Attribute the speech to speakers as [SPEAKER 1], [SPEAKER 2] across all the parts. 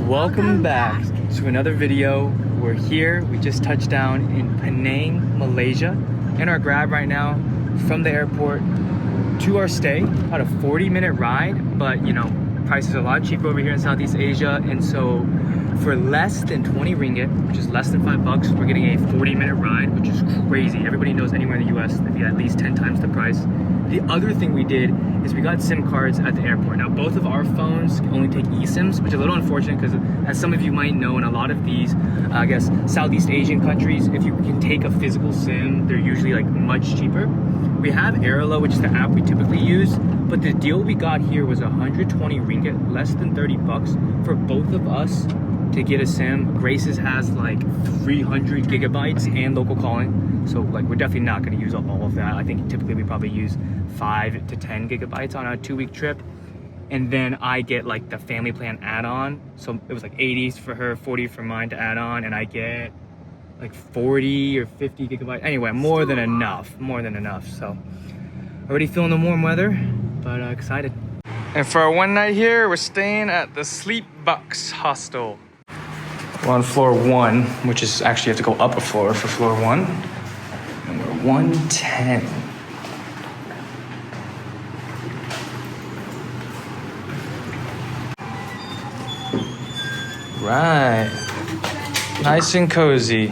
[SPEAKER 1] Welcome back to another video. We're here, we just touched down in Penang, Malaysia. In our grab right now from the airport to our stay. About a 40-minute ride, but you know, prices are a lot cheaper over here in Southeast Asia. And so for less than 20 ringgit, which is less than $5, we're getting a 40-minute ride, which is crazy. Everybody knows anywhere in the US, they'd be at least 10 times the price. The other thing we did is we got SIM cards at the airport. Now, both of our phones only take eSIMs, which is a little unfortunate because as some of you might know, in a lot of these, I guess, Southeast Asian countries, if you can take a physical SIM, they're usually like much cheaper. We have Airlo, which is the app we typically use, but the deal we got here was 120 ringgit, less than 30 bucks for both of us to get a SIM. Grace's has like 300 gigabytes and local calling. So like we're definitely not gonna use up all of that. I think typically we probably use 5 to 10 gigabytes on a 2-week trip. And then I get like the family plan add-on. So it was like 80 for her, 40 for mine to add on, and I get like 40 or 50 gigabytes. Anyway, more than enough. So already feeling the warm weather, but excited. And for our one night here, we're staying at the Sleep Bucks Hostel. We're on floor 1, which is actually you have to go up a floor for floor 1. And we're 110. Right. Nice and cozy.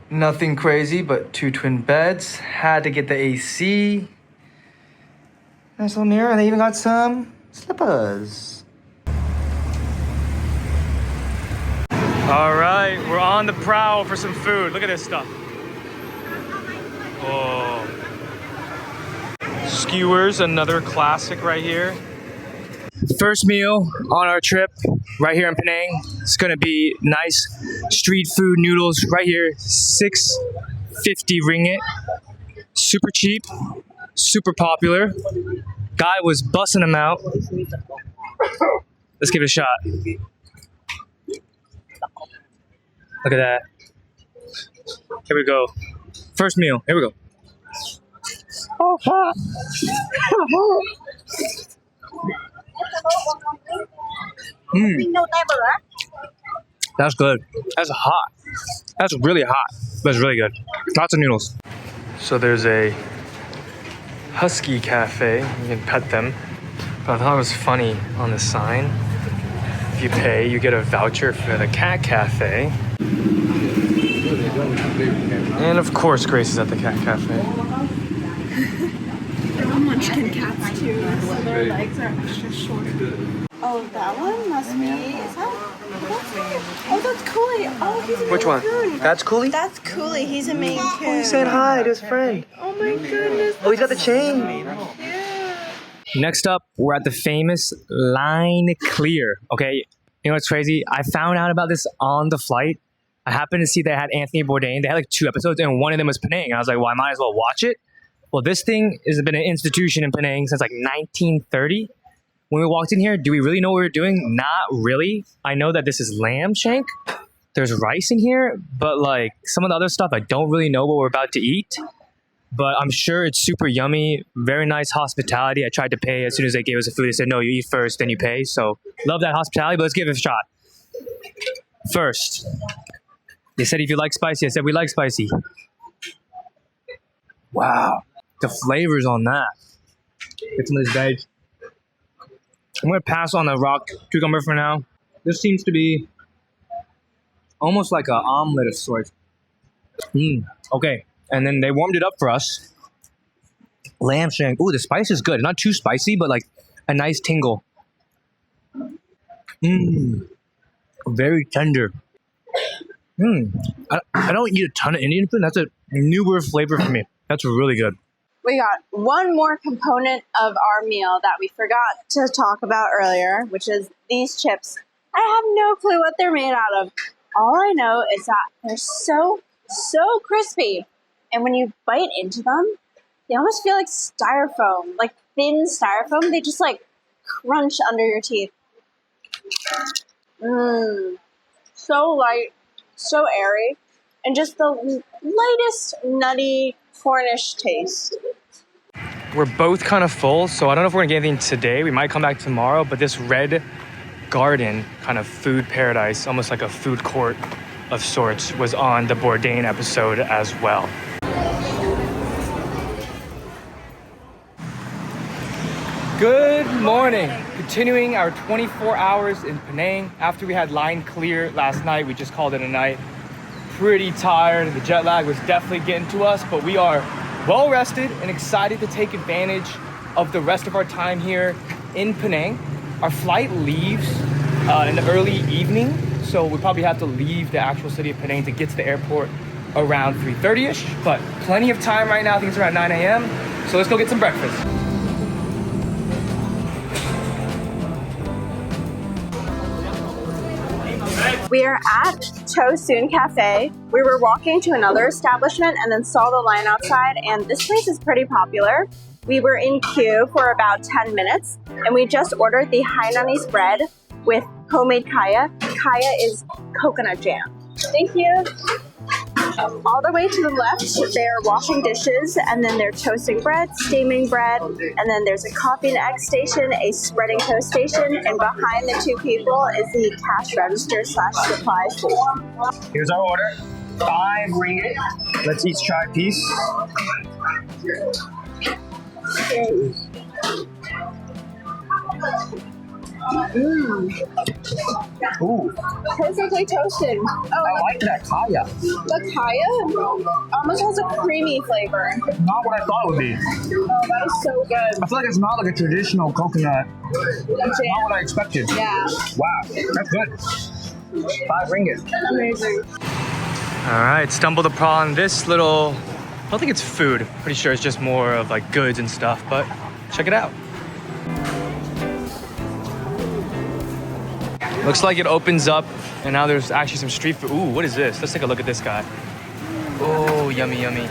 [SPEAKER 1] Nothing crazy, but 2 twin beds. Had to get the AC. Nice little mirror, and they even got some slippers. All right, we're on the prowl for some food. Look at this stuff. Oh. Skewers, another classic right here. First meal on our trip right here in Penang. It's gonna be nice street food noodles right here. 650 ringgit. Super cheap, super popular. Guy was bussing them out. Let's give it a shot. Look at that. Here we go. First meal. Here we go. That's good. That's hot. That's really hot. That's really good. Lots of noodles. So there's a husky cafe. You can pet them. But I thought it was funny on the sign. If you pay, you get a voucher for the cat cafe. And of course, Grace is at the cat cafe.
[SPEAKER 2] They're all munchkin cats too, so their legs are extra short. Oh, that one must be. Is that? Oh, that's Kway. Oh, he's a Maine
[SPEAKER 1] Which one?
[SPEAKER 2] Coon.
[SPEAKER 1] That's Cooley?
[SPEAKER 2] That's Kway. He's a Maine Coon.
[SPEAKER 1] He said hi to his friend.
[SPEAKER 2] Oh my goodness.
[SPEAKER 1] Oh, he's got the chain.
[SPEAKER 2] Yeah.
[SPEAKER 1] Next up, we're at the famous Line Clear. Okay, you know what's crazy? I found out about this on the flight. I happened to see they had Anthony Bourdain. They had like 2 episodes, and one of them was Penang. And I was like, well, I might as well watch it. Well, this thing has been an institution in Penang since like 1930. When we walked in here, do we really know what we were doing? Not really. I know that this is lamb shank. There's rice in here, but like some of the other stuff, I don't really know what we're about to eat. But I'm sure it's super yummy. Very nice hospitality. I tried to pay as soon as they gave us the food. They said, no, you eat first, then you pay. So love that hospitality, but let's give it a shot. First, they said if you like spicy, I said we like spicy. Wow, the flavors on that. Get some of this veg. I'm gonna pass on the rock cucumber for now. This seems to be almost like an omelet of sorts. Okay, and then they warmed it up for us. Lamb shank. Ooh, the spice is good. Not too spicy, but like a nice tingle. Very tender. I don't eat a ton of Indian food. That's a newer flavor for me. That's really good.
[SPEAKER 2] We got one more component of our meal that we forgot to talk about earlier, which is these chips. I have no clue what they're made out of. All I know is that they're so crispy. And when you bite into them, they almost feel like styrofoam, like thin styrofoam. They just like crunch under your teeth. So light, so airy, and just the lightest nutty Cornish taste.
[SPEAKER 1] We're both kind of full, so I don't know if we're gonna get anything today. We might come back tomorrow, but this red garden, kind of food paradise, almost like a food court of sorts, was on the Bourdain episode as well. Good morning. Continuing our 24 hours in Penang. After we had line clear last night, we just called it a night. Pretty tired. The jet lag was definitely getting to us, but we are well rested and excited to take advantage of the rest of our time here in Penang. Our flight leaves in the early evening, so we probably have to leave the actual city of Penang to get to the airport around 3:30ish, but plenty of time right now. I think it's around 9 a.m. So let's go get some breakfast.
[SPEAKER 2] We are at Cho Soon Cafe. We were walking to another establishment and then saw the line outside, and this place is pretty popular. We were in queue for about 10 minutes, and we just ordered the Hainanese bread with homemade kaya. Kaya is coconut jam. Thank you. All the way to the left, they're washing dishes, and then they're toasting bread, steaming bread, and then there's a coffee and egg station, a spreading toast station, and behind the two people is the cash register / supply station.
[SPEAKER 1] Here's our order. 5 ringgit. Let's each try a piece. Ooh.
[SPEAKER 2] Perfectly toasted. Oh,
[SPEAKER 1] I like that kaya.
[SPEAKER 2] the kaya almost has a creamy flavor.
[SPEAKER 1] Not what I thought it would be.
[SPEAKER 2] Oh, that is so good.
[SPEAKER 1] I feel like it's not like a traditional coconut. Not
[SPEAKER 2] Jam.
[SPEAKER 1] what I expected.
[SPEAKER 2] Yeah.
[SPEAKER 1] Wow, that's good. 5 ringgit.
[SPEAKER 2] Amazing.
[SPEAKER 1] All right, stumbled upon this little, I don't think it's food. Pretty sure it's just more of like goods and stuff, but check it out. Looks like it opens up and now there's actually some street food. Ooh, what is this? Let's take a look at this guy. Oh, yummy, yummy.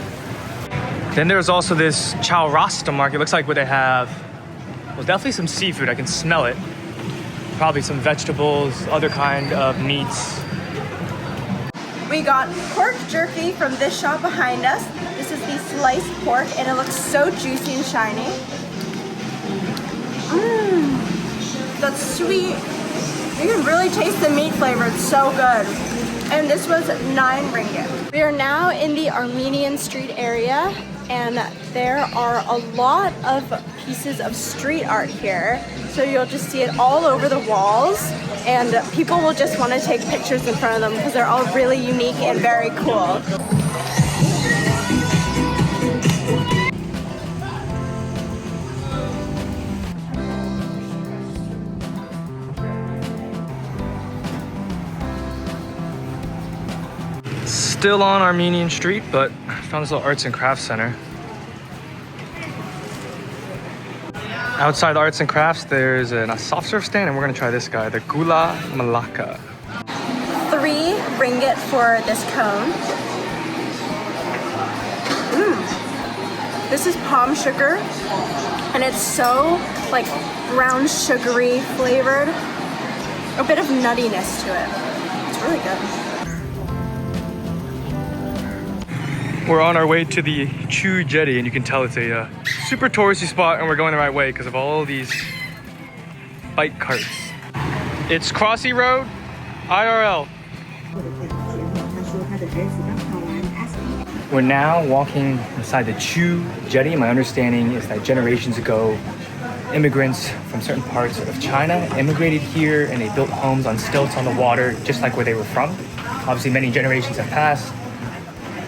[SPEAKER 1] Then there's also this Chow Rasta market. Looks like what they have, well, definitely some seafood. I can smell it. Probably some vegetables, other kind of meats.
[SPEAKER 2] We got pork jerky from this shop behind us. This is the sliced pork, and it looks so juicy and shiny. That's sweet. You can really taste the meat flavor. It's so good. And this was 9 ringgit. We are now in the Armenian street area, and there are a lot of pieces of street art here. So you'll just see it all over the walls, and people will just want to take pictures in front of them because they're all really unique and very cool.
[SPEAKER 1] Still on Armenian Street, but found this little arts and crafts center. Outside the arts and crafts, there's a soft serve stand, and we're gonna try this guy, the Gula Melaka.
[SPEAKER 2] 3 ringgit for this cone. This is palm sugar, and it's so like brown sugary flavored. A bit of nuttiness to it. It's really good.
[SPEAKER 1] We're on our way to the Chu Jetti, and you can tell it's a super touristy spot, and we're going the right way because of all these bike carts. It's Crossy Road, IRL. We're now walking inside the Chu Jetti. My understanding is that generations ago, immigrants from certain parts of China immigrated here, and they built homes on stilts on the water, just like where they were from. Obviously, many generations have passed.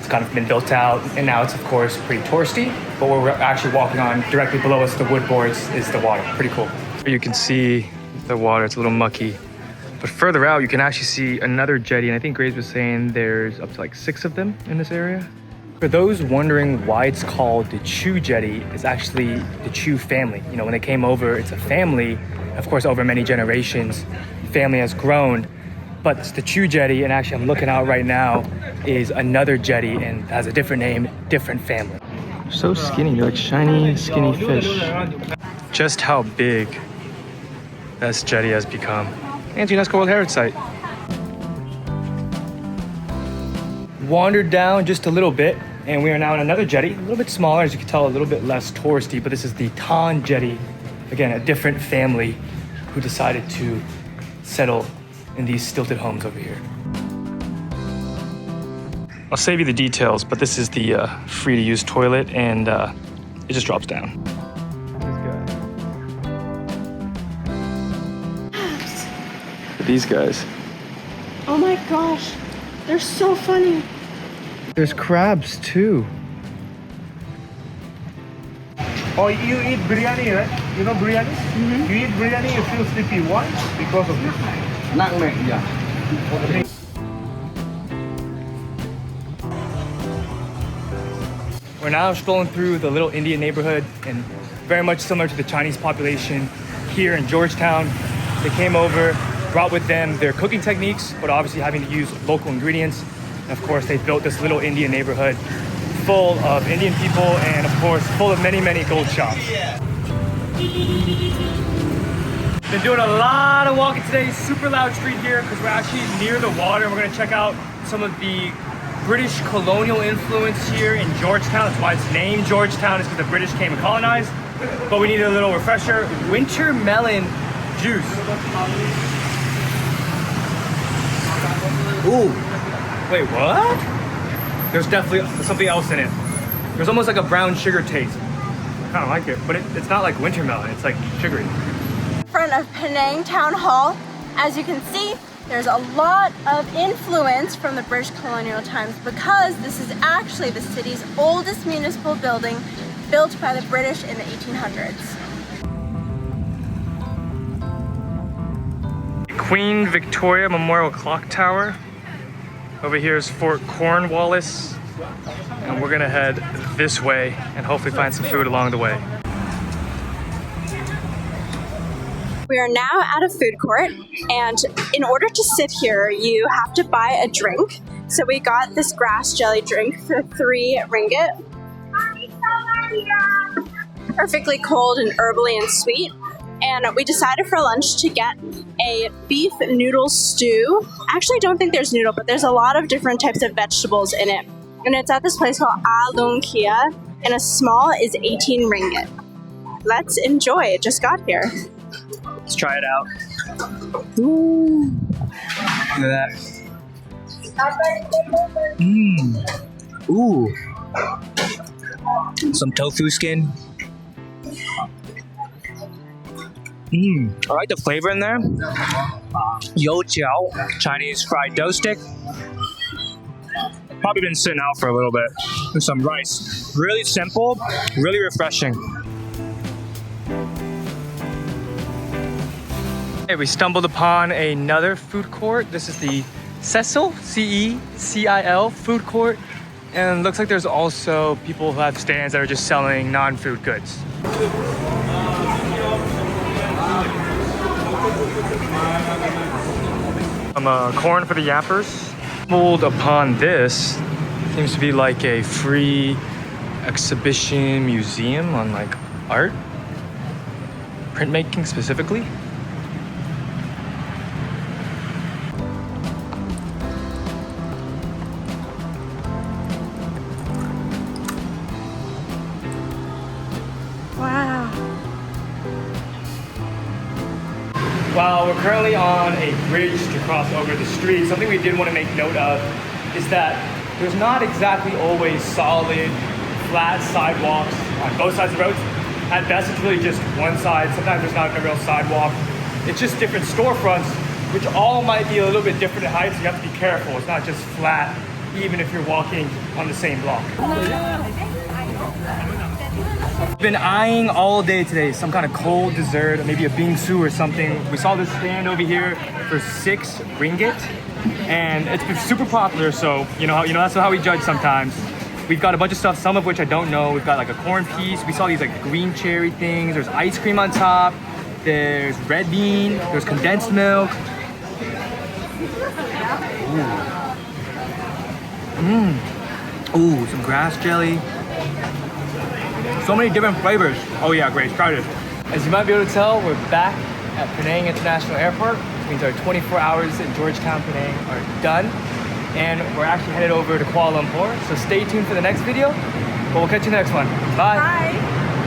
[SPEAKER 1] Kind of been built out, and now it's of course pretty touristy, but what we're actually walking on directly below us, the wood boards, is the water. Pretty cool. You can see the water, it's a little mucky, but further out you can actually see another jetty, and I think Grace was saying there's up to like 6 of them in this area. For those wondering why it's called the Chu Jetti, it's actually the Chu family. You know, when they came over, it's a family. Of course, over many generations, family has grown. But it's the Chu Jetti, and actually I'm looking out right now is another jetty and has a different name, different family. So skinny, they're like shiny, skinny fish. Just how big this jetty has become. And it's UNESCO World Heritage Site. Wandered down just a little bit, and we are now in another jetty, a little bit smaller, as you can tell, a little bit less touristy, but this is the Tan Jetty. Again, a different family who decided to settle in these stilted homes over here. I'll save you the details, but this is the free to use toilet, and it just drops down. These guys.
[SPEAKER 2] Oh my gosh, they're so funny.
[SPEAKER 1] There's crabs too.
[SPEAKER 3] Oh, you eat biryani, right? You know biryani? Mm-hmm. You eat biryani, you feel sleepy. Why? Because of this. Nutmeg, yeah.
[SPEAKER 1] We're now strolling through the little Indian neighborhood, and very much similar to the Chinese population here in Georgetown. They came over, brought with them their cooking techniques, but obviously having to use local ingredients. And of course, they built this little Indian neighborhood full of Indian people, and of course, full of many, many gold shops. Been doing a lot of walking today, super loud street here, because we're actually near the water, and we're gonna check out some of the British colonial influence here in Georgetown. That's why it's named Georgetown, is because the British came and colonized. But we needed a little refresher. Winter melon juice. Ooh, wait, what? There's definitely something else in it. There's almost like a brown sugar taste. I kind of like it, but it's not like winter melon, it's like sugary.
[SPEAKER 2] In front of Penang Town Hall, as you can see, there's a lot of influence from the British colonial times, because this is actually the city's oldest municipal building, built by the British in the 1800s.
[SPEAKER 1] Queen Victoria Memorial Clock Tower. Over here is Fort Cornwallis, and we're gonna head this way and hopefully find some food along the way.
[SPEAKER 2] We are now at a food court, and in order to sit here, you have to buy a drink. So we got this grass jelly drink for 3 ringgit. Perfectly cold and herbally and sweet. And we decided for lunch to get a beef noodle stew. I actually don't think there's noodle, but there's a lot of different types of vegetables in it. And it's at this place called Alung Kia, and a small is 18 ringgit. Let's enjoy, it just got here.
[SPEAKER 1] Let's try it out. Ooh. Look at that. Ooh. Some tofu skin. I like the flavor in there. Teow, Chinese fried dough stick. Probably been sitting out for a little bit. With some rice. Really simple, really refreshing. Hey, we stumbled upon another food court. This is the Cecil, C-E-C-I-L food court. And it looks like there's also people who have stands that are just selling non-food goods. Corn for the yappers. Stumbled upon this. Seems to be like a free exhibition museum on like art. Printmaking specifically. While we're currently on a bridge to cross over the street, something we did want to make note of is that there's not exactly always solid, flat sidewalks on both sides of the roads. At best, it's really just one side. Sometimes there's not a real sidewalk. It's just different storefronts, which all might be a little bit different in height, so you have to be careful. It's not just flat, even if you're walking on the same block. I've been eyeing all day today some kind of cold dessert, maybe a bingsu or something. We saw this stand over here for 6 ringgit, and it's been super popular. So you know that's how we judge sometimes. We've got a bunch of stuff, some of which I don't know. We've got like a corn piece. We saw these like green cherry things. There's ice cream on top. There's red bean. There's condensed milk. Ooh, some grass jelly. So many different flavors. Oh yeah, great, try this. As you might be able to tell, we're back at Penang International Airport, which means our 24 hours in Georgetown, Penang are done. And we're actually headed over to Kuala Lumpur, so stay tuned for the next video, but we'll catch you in the next one. Bye.
[SPEAKER 2] Bye.